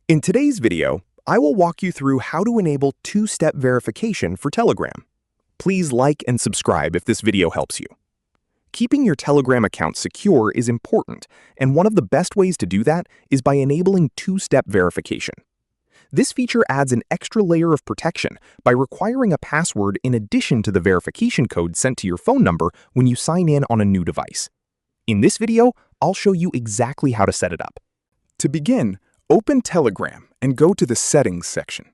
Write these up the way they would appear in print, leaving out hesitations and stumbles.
In today's video, I will walk you through how to enable two-step verification for Telegram. Please like and subscribe if this video helps you. Keeping your Telegram account secure is important, and one of the best ways to do that is by enabling two-step verification. This feature adds an extra layer of protection by requiring a password in addition to the verification code sent to your phone number when you sign in on a new device. In this video, I'll show you exactly how to set it up. To begin, open Telegram and go to the Settings section.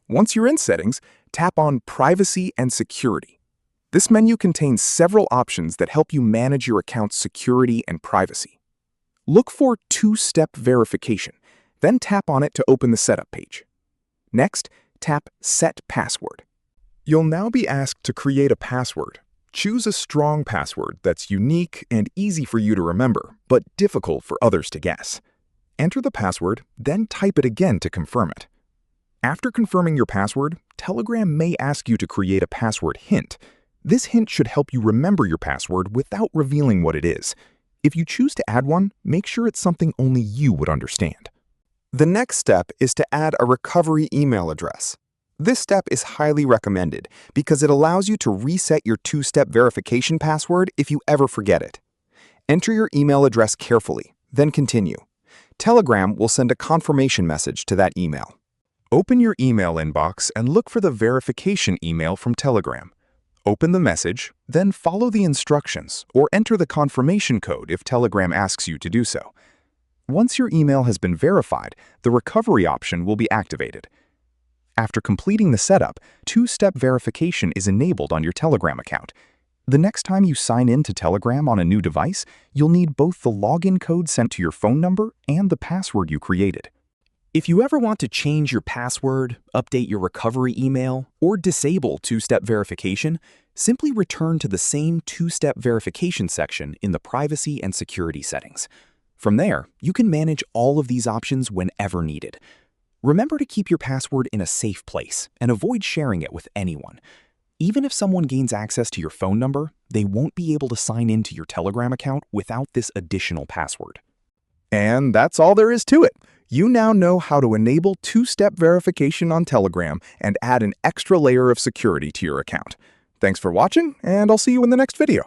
Once you're in Settings, tap on Privacy and Security. This menu contains several options that help you manage your account's security and privacy. Look for two-step verification, then tap on it to open the setup page. Next, tap Set Password. You'll now be asked to create a password. Choose a strong password that's unique and easy for you to remember, but difficult for others to guess. Enter the password, then type it again to confirm it. After confirming your password, Telegram may ask you to create a password hint. This hint should help you remember your password without revealing what it is. If you choose to add one, make sure it's something only you would understand. The next step is to add a recovery email address. This step is highly recommended because it allows you to reset your two-step verification password if you ever forget it. Enter your email address carefully, then continue. Telegram will send a confirmation message to that email. Open your email inbox and look for the verification email from Telegram. Open the message, then follow the instructions or enter the confirmation code if Telegram asks you to do so. Once your email has been verified, the recovery option will be activated. After completing the setup, two-step verification is enabled on your Telegram account. The next time you sign in to Telegram on a new device, you'll need both the login code sent to your phone number and the password you created. If you ever want to change your password, update your recovery email, or disable two-step verification, simply return to the same two-step verification section in the Privacy and Security settings. From there, you can manage all of these options whenever needed. Remember to keep your password in a safe place and avoid sharing it with anyone. Even if someone gains access to your phone number, they won't be able to sign into your Telegram account without this additional password. And that's all there is to it. You now know how to enable two-step verification on Telegram and add an extra layer of security to your account. Thanks for watching, and I'll see you in the next video.